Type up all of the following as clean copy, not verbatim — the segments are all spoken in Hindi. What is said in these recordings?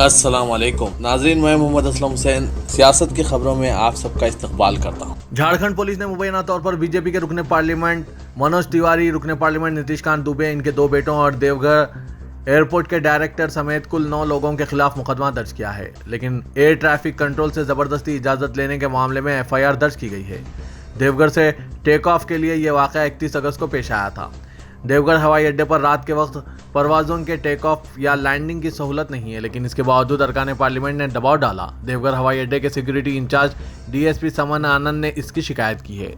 अस्सलाम वालेकुम नाजरीन, मैं मोहम्मद असलम हुसैन सियासत की खबरों में आप सबका इस्तकबाल करता हूँ। झारखंड पुलिस ने मुबैना तौर पर बीजेपी के रुकने पार्लियामेंट मनोज तिवारी, रुकने पार्लियामेंट नीतीश कांत दुबे, इनके 2 बेटों और देवघर एयरपोर्ट के डायरेक्टर समेत कुल 9 लोगों के खिलाफ मुकदमा दर्ज किया है। लेकिन एयर ट्रैफिक कंट्रोल से जबरदस्ती इजाजत लेने के मामले में एफआईआर दर्ज की गई है। देवघर से टेक ऑफ के लिए यह वाकया 31 अगस्त को पेश आया था। देवघर हवाई अड्डे पर रात के वक्त परवाज़ों के टेक ऑफ या लैंडिंग की सहूलत नहीं है, लेकिन इसके बावजूद अरकान पार्लियामेंट ने दबाव डाला। देवघर हवाई अड्डे के सिक्योरिटी इंचार्ज डीएसपी समन आनंद ने इसकी शिकायत की है।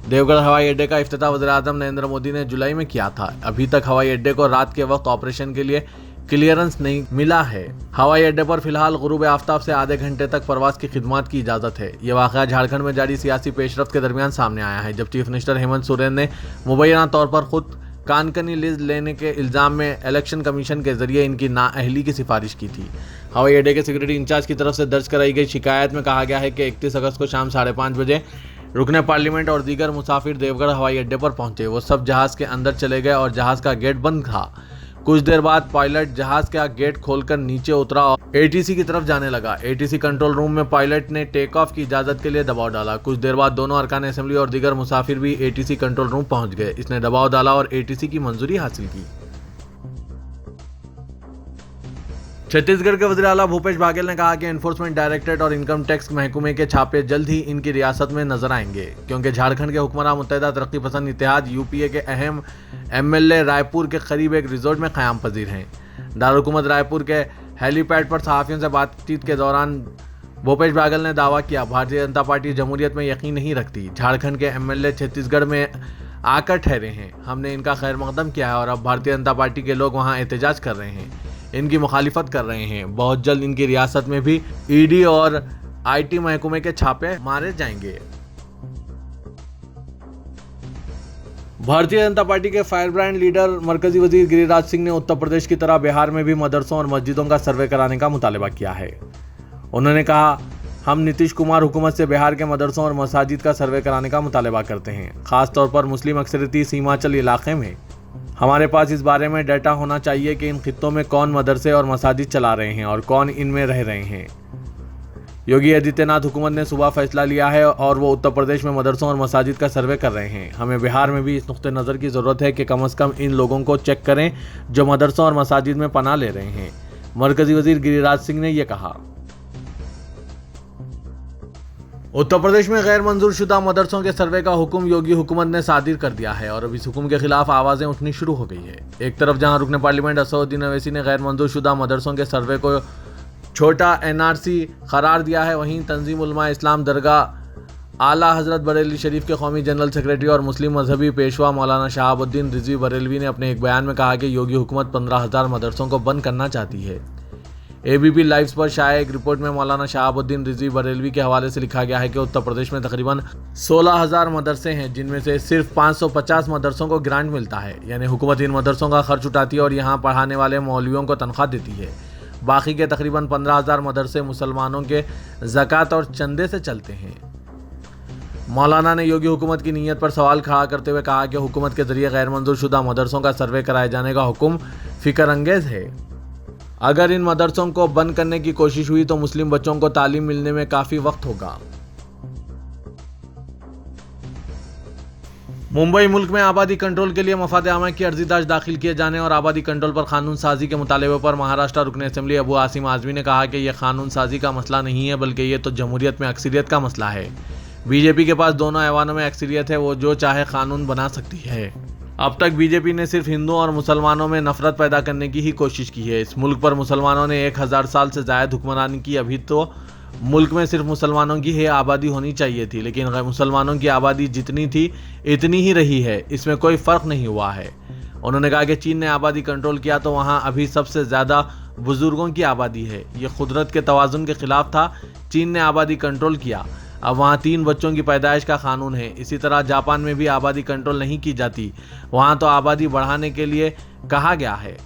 देवघर हवाई अड्डे का इफ्तिताह वज़ीर-ए-आज़म नरेंद्र मोदी ने जुलाई में किया था। अभी तक हवाई अड्डे को रात के वक्त ऑपरेशन के लिए क्लियरेंस नहीं मिला है। हवाई अड्डे पर फिलहाल गुरूब आफ्ताब से आधे घंटे तक प्रवास की खिदमत की इजाज़त है। ये वाक़या झारखंड में जारी सियासी पेशरफ्त के दरमियान सामने आया है, जब चीफ मिनिस्टर हेमंत सोरेन ने मुबैना तौर पर खुद कानकनी लीज लेने के इल्ज़ाम में इलेक्शन कमीशन के जरिए इनकी नाअहली की सिफारिश की थी। हवाई अड्डे के सिक्योरिटी इंचार्ज की तरफ से दर्ज कराई गई शिकायत में कहा गया है कि 31 अगस्त को शाम 5:30 बजे रुकने पार्लियामेंट और दीगर मुसाफिर देवघर हवाई अड्डे पर पहुंचे। वो सब जहाज़ के अंदर चले गए और जहाज़ का गेट बंद था। कुछ देर बाद पायलट जहाज का गेट खोलकर नीचे उतरा और एटीसी की तरफ जाने लगा। एटीसी कंट्रोल रूम में पायलट ने टेक ऑफ की इजाजत के लिए दबाव डाला। कुछ देर बाद दोनों अरकान असेंबली और दीगर मुसाफिर भी एटीसी कंट्रोल रूम पहुंच गए। इसने दबाव डाला और एटीसी की मंजूरी हासिल की। छत्तीसगढ़ के वज़ीर आला भूपेश बाघेल ने कहा कि एनफोर्समेंट डायरेक्टरेट और इनकम टैक्स महकमे के छापे जल्द ही इनकी रियासत में नजर आएंगे, क्योंकि झारखंड के हुक्मरान मुत्तहिदा तरक्की पसंद इत्तेहाद यूपीए के अहम एमएलए रायपुर के करीब एक रिजॉर्ट में क़याम पजीर हैं। दारुल-हुकूमत रायपुर के हेलीपैड पर सहाफ़ियों से बातचीत के दौरान भूपेश बाघेल ने दावा किया, भारतीय जनता पार्टी जमहूरियत में यकीन नहीं रखती। झारखंड के एमएलए छत्तीसगढ़ में आकर ठहरे हैं। हमने इनका खैर मकदम किया है और अब भारतीय जनता पार्टी के लोग वहाँ एहतजाज कर रहे हैं, इनकी मुखालिफत कर रहे हैं। बहुत जल्द इनकी रियासत में भी ईडी और आईटी महकमे के छापे मारे जाएंगे। भारतीय जनता पार्टी के फायर ब्रांड लीडर मरकजी वजीर गिरिराज सिंह ने उत्तर प्रदेश की तरह बिहार में भी मदरसों और मस्जिदों का सर्वे कराने का मुतालबा किया है। उन्होंने कहा, हम नीतीश कुमार हुकूमत से बिहार के मदरसों और मसाजिद का सर्वे कराने का मुतालबा करते हैं, खासतौर पर मुस्लिम अक्सरियती सीमांचल इलाके में। हमारे पास इस बारे में डाटा होना चाहिए कि इन खित्तों में कौन मदरसे और मसाजिद चला रहे हैं और कौन इनमें रह रहे हैं। योगी आदित्यनाथ हुकूमत ने सुबह फैसला लिया है और वो उत्तर प्रदेश में मदरसों और मसाजिद का सर्वे कर रहे हैं। हमें बिहार में भी इस नुक्ते नज़र की ज़रूरत है कि कम से कम इन लोगों को चेक करें जो मदरसों और मसाजिद में पनाह ले रहे हैं। मरकजी वजीर गिरिराज सिंह ने यह कहा। उत्तर प्रदेश में गैर मंजूर शुदा मदरसों के सर्वे का हुक्म योगी हुकूमत ने सादिर कर दिया है और अब इस हुक्म के खिलाफ आवाज़ें उठनी शुरू हो गई है। एक तरफ जहां रुकने पार्लियामेंट असदुद्दीन अवैसी ने गैर मंजूर शुदा मदरसों के सर्वे को छोटा एनआरसी करार दिया है, वहीं तंजीम उलमा इस्लाम दरगाह आला हजरत बरेली शरीफ के कौमी जनरल सेक्रेटरी और मुस्लिम मजहबी पेशवा मौलाना शहाबुद्दीन रिजवी बरेलवी ने अपने एक बयान में कहा कि योगी हुकूमत 15,000 मदरसों को बंद करना चाहती है। एबीपी लाइव्स पर शाया एक रिपोर्ट में मौलाना शहाबुद्दीन रिजवी बरेलवी के हवाले से लिखा गया है कि उत्तर प्रदेश में तकरीबन 16,000 मदरसे हैं, जिनमें से सिर्फ 550 मदरसों को ग्रांट मिलता है, यानी हुकूमत इन मदरसों का खर्च उठाती है और यहाँ पढ़ाने वाले मौलवियों को तनख्वाह देती है। बाकी के तकरीबन 15,000 मदरसे मुसलमानों के ज़कात और चंदे से चलते हैं। मौलाना ने योगी हुकूमत की नीयत पर सवाल खड़ा करते हुए कहा कि हुकूमत के जरिए गैर मंजूर शुदा मदरसों का सर्वे कराए जाने का हुक्म फिक्र अंगेज है। अगर इन मदरसों को बंद करने की कोशिश हुई तो मुस्लिम बच्चों को तालीम मिलने में काफ़ी वक्त होगा। मुंबई मुल्क में आबादी कंट्रोल के लिए मफाद आमा की अर्जीदाश्त दाखिल किए जाने और आबादी कंट्रोल पर कानून साजी के मुतालबे पर महाराष्ट्र रुकन असेंबली अबू आसिम आज़मी ने कहा कि यह कानून साजी का मसला नहीं है, बल्कि ये तो जमहूरियत में अक्सरियत का मसला है। बीजेपी के पास दोनों ऐवानों में अक्सरियत है, वो जो चाहे कानून बना सकती है। अब तक बीजेपी ने सिर्फ हिंदुओं और मुसलमानों में नफरत पैदा करने की ही कोशिश की है। इस मुल्क पर मुसलमानों ने 1000 साल से ज़ायद हुक्मरानी की। अभी तो मुल्क में सिर्फ मुसलमानों की ही आबादी होनी चाहिए थी, लेकिन मुसलमानों की आबादी जितनी थी इतनी ही रही है, इसमें कोई फ़र्क नहीं हुआ है। उन्होंने कहा कि चीन ने आबादी कंट्रोल किया तो वहाँ अभी सबसे ज़्यादा बुजुर्गों की आबादी है। ये कुदरत के तवाज़ुन के ख़िलाफ़ था। चीन ने आबादी कंट्रोल किया, अब वहाँ 3 बच्चों की पैदाइश का कानून है। इसी तरह जापान में भी आबादी कंट्रोल नहीं की जाती, वहाँ तो आबादी बढ़ाने के लिए कहा गया है।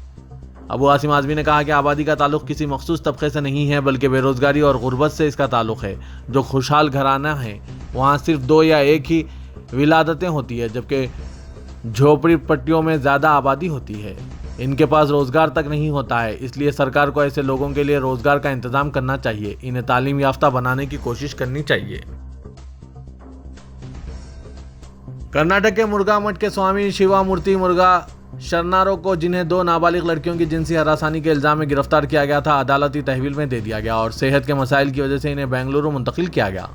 अबू आसिम आज़मी ने कहा कि आबादी का ताल्लुक़ किसी मखसूस तबके से नहीं है, बल्कि बेरोज़गारी और गुर्बत से इसका ताल्लुक़ है। जो खुशहाल घराना है वहाँ सिर्फ 2 या 1 ही विलादतें होती है, जबकि झोपड़ी पट्टियों में ज़्यादा आबादी होती है। इनके पास रोजगार तक नहीं होता है, इसलिए सरकार को ऐसे लोगों के लिए रोजगार का इंतजाम करना चाहिए। इन्हें तालीम याफ्ता बनाने की कोशिश करनी चाहिए। कर्नाटक के मुर्गा मठ के स्वामी शिवामूर्ति मुर्गा शरनारों को, जिन्हें 2 नाबालिग लड़कियों की जिनसी हरासानी के इल्जाम में गिरफ्तार किया गया था, अदालती तहवील में दे दिया गया और सेहत के मसाइल की वजह से इन्हें बेंगलुरु मुंतकिल किया गया।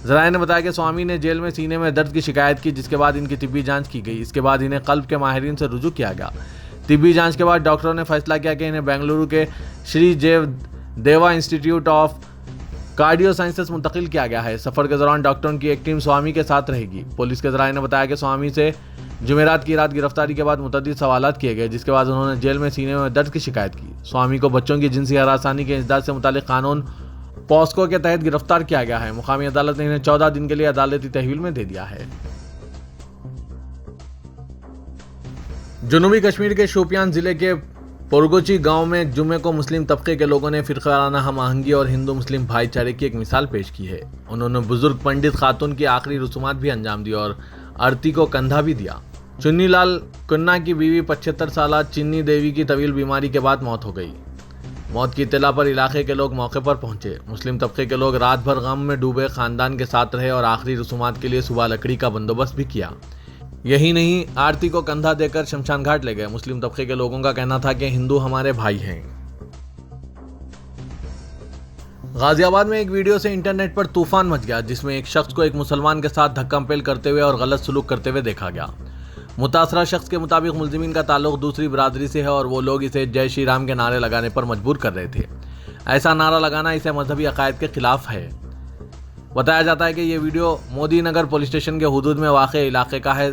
ज़राए ने बताया कि स्वामी ने जेल में सीने में दर्द की शिकायत की, जिसके बाद इनकी तिब्बी जांच की गई। इसके बाद इन्हें कल्ब के माहिरीन से रुजू किया गया। तिब्बी जांच के बाद डॉक्टरों ने फैसला किया कि इन्हें बेंगलुरु के श्री देवा इंस्टीट्यूट ऑफ कार्डियो साइंसेस मुंतकिल किया गया है। सफर के दौरान डॉक्टरों की एक टीम स्वामी के साथ रहेगी। पुलिस के ज़राए ने बताया कि स्वामी से जुमेरात की रात गिरफ्तारी के बाद मुतअद्दिद सवालात किए गए, जिसके बाद उन्होंने जेल में सीने में दर्द की शिकायत की। स्वामी को बच्चों की जिनसी हरासानी के इंसदाद से मुतालिक कानून पॉस्को के तहत गिरफ्तार किया गया है। मुकामी अदालत ने इन्हें 14 दिन के लिए अदालती तहवील में दे दिया है। जनूबी कश्मीर के शोपियान जिले के पोरगोची गांव में जुम्मे को मुस्लिम तबके के लोगों ने फिरकाराना हम आहंगी और हिंदू मुस्लिम भाईचारे की एक मिसाल पेश की है। उन्होंने बुजुर्ग पंडित खातून की आखिरी रसूमात भी अंजाम दी और आरती को कंधा भी दिया। चुन्नी लाल कुन्ना की बीवी 75 साल चिन्नी देवी की तवील बीमारी के बाद मौत हो गई। मौत की इत्तला पर इलाके के लोग मौके पर पहुंचे। मुस्लिम तबके के लोग रात भर गम में डूबे खानदान के साथ रहे और आखिरी रसूमात के लिए सुबह लकड़ी का बंदोबस्त भी किया। यही नहीं, आरती को कंधा देकर शमशान घाट ले गए। मुस्लिम तबके के लोगों का कहना था कि हिंदू हमारे भाई हैं। गाजियाबाद में एक वीडियो से इंटरनेट पर तूफान मच गया, जिसमें एक शख्स को एक मुसलमान के साथ धक्का-पेल करते हुए और गलत सलूक करते हुए देखा गया। मुतासरा शख्स के मुताबिक मुलजिमीन का ताल्लुक दूसरी बिरादरी से है और वो लोग इसे जय श्री राम के नारे लगाने पर मजबूर कर रहे थे। ऐसा नारा लगाना इसे मजहबी अकायद के खिलाफ है। बताया जाता है कि ये वीडियो मोदी नगर पुलिस स्टेशन के हुदूद में वाक़े इलाके का है।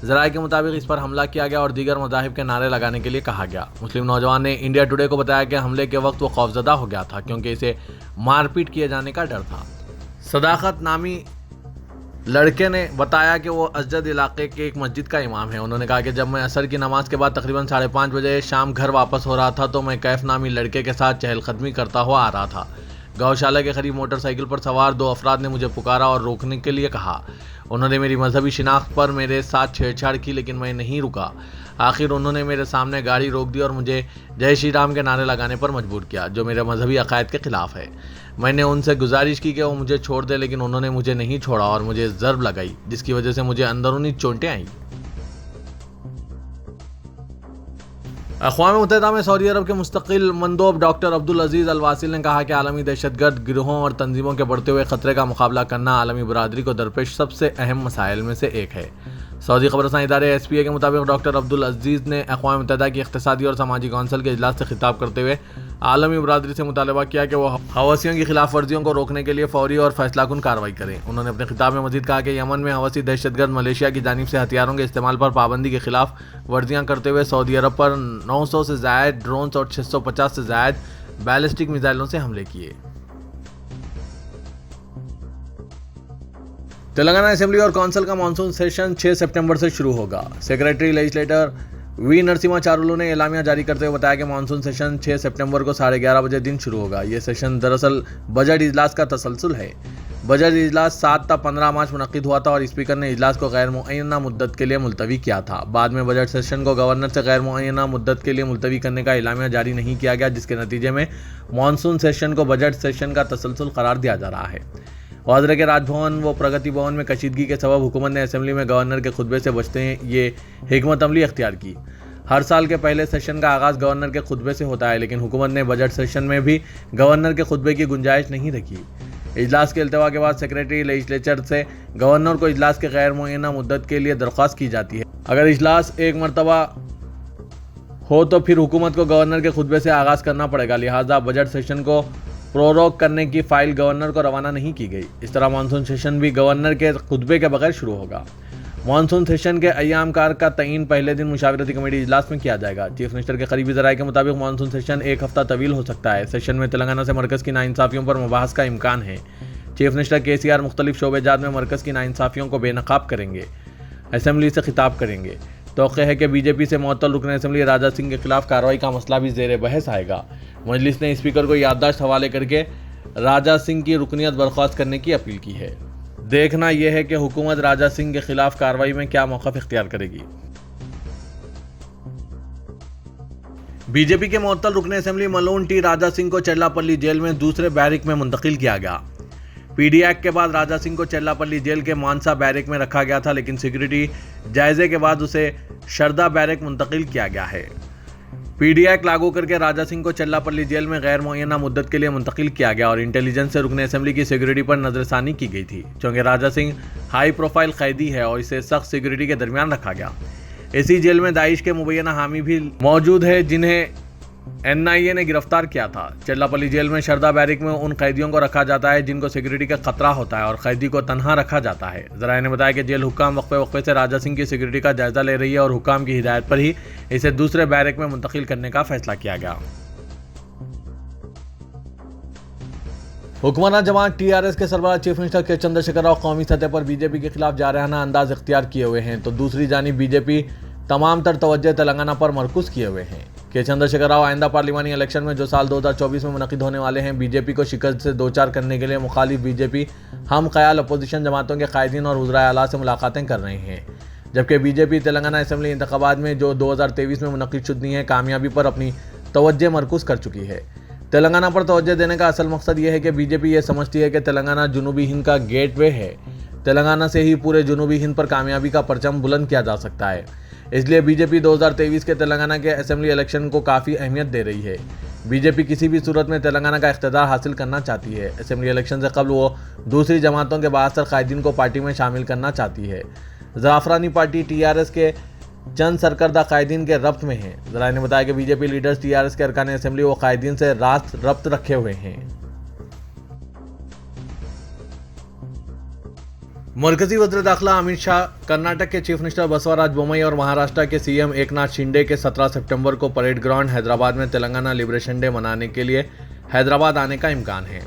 ज़राए के मुताबिक इस पर हमला किया गया और दीगर मज़ाहिब के नारे लगाने के लिए कहा गया। मुस्लिम नौजवान ने इंडिया टुडे को बताया कि हमले के वक्त वो खौफजदा हो गया था, क्योंकि इसे मारपीट किए जाने का डर था। सदाकत नामी लड़के ने बताया कि वो असजद इलाके के एक मस्जिद का इमाम है। उन्होंने कहा कि जब मैं असर की नमाज के बाद तकरीबन 5:30 बजे शाम घर वापस हो रहा था तो मैं कैफ नामी लड़के के साथ चहलकदमी करता हुआ आ रहा था। गौशाला के करीब मोटरसाइकिल पर सवार 2 अफराद ने मुझे पुकारा और रोकने के लिए कहा। उन्होंने मेरी मजहबी शिनाख्त पर मेरे साथ छेड़छाड़ की, लेकिन मैं नहीं रुका। आखिर उन्होंने मेरे सामने गाड़ी रोक दी और मुझे जय श्री राम के नारे लगाने पर मजबूर किया, जो मेरे मजहबी अकायद के खिलाफ है। मैंने उनसे गुजारिश की कि वो मुझे छोड़ दे, लेकिन उन्होंने मुझे नहीं छोड़ा और मुझे ज़र्ब लगाई, जिसकी वजह से मुझे अंदरूनी चोटें आईं। अक़वाम मुत्तहिदा में सऊदी अरब के मुस्तकिल मंदोब डॉक्टर अब्दुल अजीज़ अल वासिल ने कहा कि आलमी दहशतगर्द गिरोहों और तंजीमों के बढ़ते हुए ख़तरे का मुकाबला करना आलमी बरादरी को दरपेश सबसे अहम मसाइल में से एक है। सऊदी खबरसां इदारे SPA के मुताबिक डॉक्टर अब्दुल अजीज़ ने अक़वाम मुत्तहिदा की इक़्तिसादी और समाजी कौंसिल के इजलास से खिताब करते हुए आलमी बरादरी से मुतालबा किया कि वो हवसियों की खिलाफ वर्जियों को रोकने के लिए फौरी और फैसलाकुन कार्रवाई करें। उन्होंने अपने खिताब में मजीद कहा कि यमन में हवसी दहशतगर्द मलेशिया की जानिब से हथियारों के इस्तेमाल पर पाबंदी के खिलाफ वर्जियाँ करते हुए सऊदी अरब पर 900 से ज़ायद ड्रोन्स और 650 से ज़ायद बैलिस्टिक मिसाइलों से हमले किए। तेलंगाना असेंबली और काउंसिल का मानसून सेशन 6 सितंबर से शुरू होगा। सेक्रेटरी लेजिस्लेटर वी नरसिम्हा चारुलू ने एलामिया जारी करते हुए बताया कि मानसून सेशन 6 सितंबर को 11:30 बजे दिन शुरू होगा। ये सेशन दरअसल बजट इजलास का तसलसल है। बजट इजलास 7 ता 15 मार्च मुनक्किद हुआ था और स्पीकर ने इजलास को गैर मुअय्यना मुद्दत के लिए मुलतवी किया था। बाद में बजट सेशन को गवर्नर से गैर मुअय्यना मुद्दत के लिए मुलतवी करने का एलामिया जारी नहीं किया गया, जिसके नतीजे में मानसून सेशन को बजट सेशन का तसलसल करार दिया जा रहा है। वाजरा के राजभवन व प्रगति भवन में कशीदगी के सबब हुकूमत ने असेंबली में गवर्नर के खुतबे से बचते हैं ये हिकमत अमली अख्तियार की। हर साल के पहले सेशन का आगाज़ गवर्नर के खुतबे से होता है, लेकिन हुकूमत ने बजट सेशन में भी गवर्नर के खुतबे की गुंजाइश नहीं रखी। इजलास के अल्तवा के बाद सेक्रेटरी लेजिस्लेचर से गवर्नर को इजलास के गैर मुअय्यना मुद्दत के लिए दरख्वास्त की जाती है। अगर इजलास एक मरतबा हो तो फिर हुकूमत को गवर्नर के खुतबे से आगाज़ करना पड़ेगा। लिहाजा बजट सेशन को प्रोरोग करने की फाइल गवर्नर को रवाना नहीं की गई। इस तरह मानसून सेशन भी गवर्नर के खुतबे के बगैर शुरू होगा। मानसून सेशन के अय्याम कार का तयीन पहले दिन मुशावरती कमेटी इजलास में किया जाएगा। चीफ मिनिस्टर के करीबी ज़राए के मुताबिक मानसून सेशन 1 हफ्ता तवील हो सकता है। सेशन में तेलंगाना से मरकज़ की नाइंसाफ़ियों पर मुबाहस का इम्कान है। चीफ मिनिस्टर KCR मुख्तलिफ शोबेजात में मरकज़ की नाइंसाफ़ियों को बेनकाब करेंगे, असेंबली से खिताब करेंगे। तौक़े है कि BJP से मुअत्तल रुकन असेंबली राजा सिंह के खिलाफ कार्रवाई का मसला भी ज़ेर बहस आएगा। मजलिस ने स्पीकर को याददाश्त हवाले करके राजा सिंह की रुकनियत बर्खास्त करने की अपील की है। देखना यह है कि हुकूमत राजा सिंह के खिलाफ कार्रवाई में क्या मौक़िफ़ इख्तियार करेगी। बीजेपी के मुअत्तल रुकन assembly Malone T Raja Singh को चेल्लापल्ली जेल में दूसरे बैरिक में मुंतकिल किया गया। पीडी एक्ट के बाद राजा सिंह को चेल्लापल्ली जेल के मानसा बैरिक में रखा गया था, लेकिन सिक्योरिटी जायजे के बाद उसे शरदा बैरिक मुंतकिल किया गया है। पीडी एक्ट लागू करके राजा सिंह को चेल्लापल्ली जेल में गैर मुअय्यना मुद्दत के लिए मुंतकिल किया गया और इंटेलिजेंस से रुकन असेंबली की सिक्योरिटी पर नजरसानी की गई थी, क्योंकि राजा सिंह हाई प्रोफाइल कैदी है और इसे सख्त सिक्योरिटी के दरमियान रखा गया। इसी जेल में दाइश के मुबैना हामी भी मौजूद है जिन्हें एनआईए ने गिरफ्तार किया था। चेल्लापल्ली जेल में शरदा बैरिक में उन कैदियों को रखा जाता है जिनको सिक्योरिटी का खतरा होता है और कैदी को तन्हा रखा जाता है। जराये ने बताया कि जेल हुक्काम वक्फे वक्फे से राजा सिंह की सिक्योरिटी का जायजा ले रही है और हुक्काम की हिदायत पर ही इसे दूसरे बैरिक में मुंतकिल करने का फैसला किया गया। हुक्मरान जमात टीआरएस के सरबराह चीफ मिनिस्टर के चंद्रशेखर राव कौमी सतह पर बीजेपी के खिलाफ जारहाना अंदाज इख्तियार किए हुए हैं, तो दूसरी जानिब बीजेपी तमाम तर तवज्जो तेलंगाना पर मरकूज किए हुए हैं। के चंद्रशेखर राव आइंदा पार्लिमानी इलेक्शन में जो साल 2024 में मुनक़िद होने वाले हैं, बीजेपी को शिकस्त से दो चार करने के लिए मुखालिफ बीजेपी हम ख्याल अपोजिशन जमातों के कायदीन और वज़राए आला से मुलाकातें कर रहे हैं, जबकि बीजेपी तेलंगाना असेंबली इंतखाबात में जो 2023 में मुनक़िद शुदनी है कामयाबी पर अपनी तवज्जो मरकूज़ कर चुकी है। तेलंगाना पर तवज्जो देने का असल मकसद ये है कि बीजेपी ये समझती है कि तेलंगाना जुनूबी हिंद का गेटवे है। तेलंगाना से ही पूरे जुनूबी हिंद पर कामयाबी का परचम बुलंद किया जा सकता है। इसलिए बीजेपी 2023 के तेलंगाना के असेंबली इलेक्शन को काफ़ी अहमियत दे रही है। बीजेपी किसी भी सूरत में तेलंगाना का इख्तियार हासिल करना चाहती है। असेंबली इलेक्शन से कबल वो दूसरी जमातों के बासर कायदीन को पार्टी में शामिल करना चाहती है। ज़ाफ़रानी पार्टी टीआरएस के चंद सरकर्दा कायदीन के रब्त में है। ज़राए ने बताया कि बीजेपी लीडर्स टीआरएस के अरकान असेंबली वो कायदीन से रब्त रखे हुए हैं। मरकजी वज़ीर दाखिला अमित शाह, कर्नाटक के चीफ मिनिस्टर बसवराज बोम्मई और महाराष्ट्र के सीएम एकनाथ शिंदे के 17 सितंबर को परेड ग्राउंड हैदराबाद में तेलंगाना लिबरेशन डे मनाने के लिए हैदराबाद आने का इम्कान है।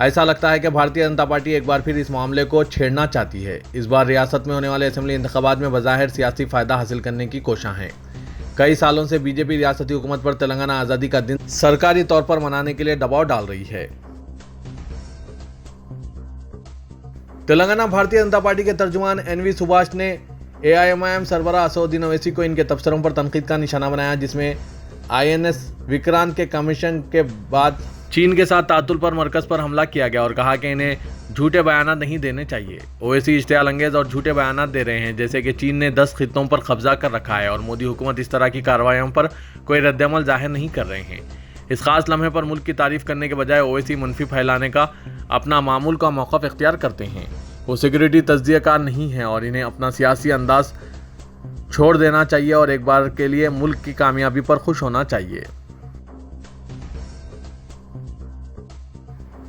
ऐसा लगता है कि भारतीय जनता पार्टी एक बार फिर इस मामले को छेड़ना चाहती है। इस बार रियासत में होने वाले असेंबली इंतखाबात में बज़ाहिर सियासी फ़ायदा हासिल करने की कोशिश है। कई सालों से बीजेपी रियासती हुकूमत पर तेलंगाना आज़ादी का दिन सरकारी तौर पर मनाने के लिए दबाव डाल रही है। तेलंगाना भारतीय जनता पार्टी के तर्जुमान एनवी सुभाष ने एआईएमआईएम सरबराह असदुद्दीन ओवैसी को इनके तबसरों पर तनकीद का निशाना बनाया, जिसमें आईएनएस विक्रांत के कमीशन के बाद चीन के साथ तातुल पर मरकज़ पर हमला किया गया और कहा कि इन्हें झूठे बयान नहीं देने चाहिए। ओवैसी इश्तियाल अंगेज़ और झूठे बयान दे रहे हैं, जैसे कि चीन ने 10 खित्तों पर कब्जा कर रखा है और मोदी हुकूमत इस तरह की कार्रवाइयों पर कोई रद्दअमल जाहिर नहीं कर रहे हैं। इस खास लम्हे पर मुल्क की तारीफ करने के बजाय ओवैसी मनफी फैलाने का अपना मामूल का मौक़िफ़ इख्तियार करते हैं। वो सिक्योरिटी तज्ज़ियाकार नहीं है और इन्हें अपना सियासी अंदाज छोड़ देना चाहिए और एक बार के लिए मुल्क की कामयाबी पर खुश होना चाहिए।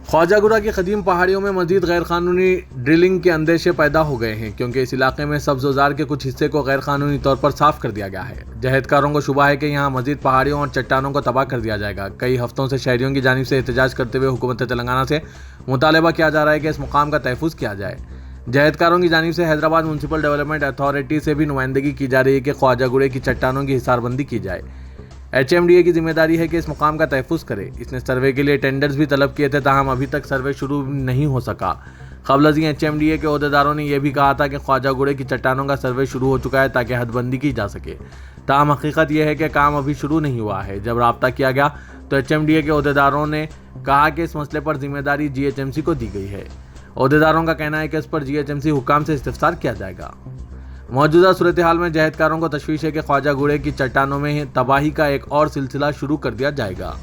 ख्वाजागुड़ा की कदीम पहाड़ियों में मजीद गैरकानूनी ड्रिलिंग के अंदेशे पैदा हो गए हैं, क्योंकि इस इलाके में सब्ज़-ओ-ज़ार के कुछ हिस्से को गैरकानूनी तौर पर साफ कर दिया गया है। जहदकारों को शुबा है कि यहाँ मजीद पहाड़ियों और चट्टानों को तबाह कर दिया जाएगा। कई हफ्तों से शहरियों की जानिब से एहतजाज करते हुए हुकूमत तेलंगाना से मुतालबा किया जा रहा है कि इस मुकाम का तहफ़्फ़ुज़ किया जाए। जहदकारों की जानिब से हैदराबाद म्यूनसिपल डेवलपमेंट अथॉरिटी से भी नुमाइंदगी की जा रही है कि ख्वाजागुड़े की चट्टानों की हिसारबंदी की जाए। HMDA की जिम्मेदारी है कि इस मुकाम का तहफ़्फ़ुज़ करे। इसने सर्वे के लिए टेंडर्स भी तलब किए थे, ताहम अभी तक सर्वे शुरू नहीं हो सका। क़ब्ल HMDA के अहदेदारों ने यह भी कहा था कि ख्वाजागुड़े की चट्टानों का सर्वे शुरू हो चुका है ताकि हदबंदी की जा सके। ताहम हकीकत यह है कि काम अभी शुरू नहीं हुआ है। जब रब्ता किया गया तो HMDA के अहदेदारों ने कहा कि इस मसले पर जिम्मेदारी GHMC को दी गई है। अहदेदारों का कहना है कि इस पर GHMC हुक्काम से इस्तफ़सार किया जाएगा। मौजूदा सूरत हाल में जहदकारों को तशवीश है कि ख्वाजागुड़े की चट्टानों में तबाही का एक और सिलसिला शुरू कर दिया जाएगा।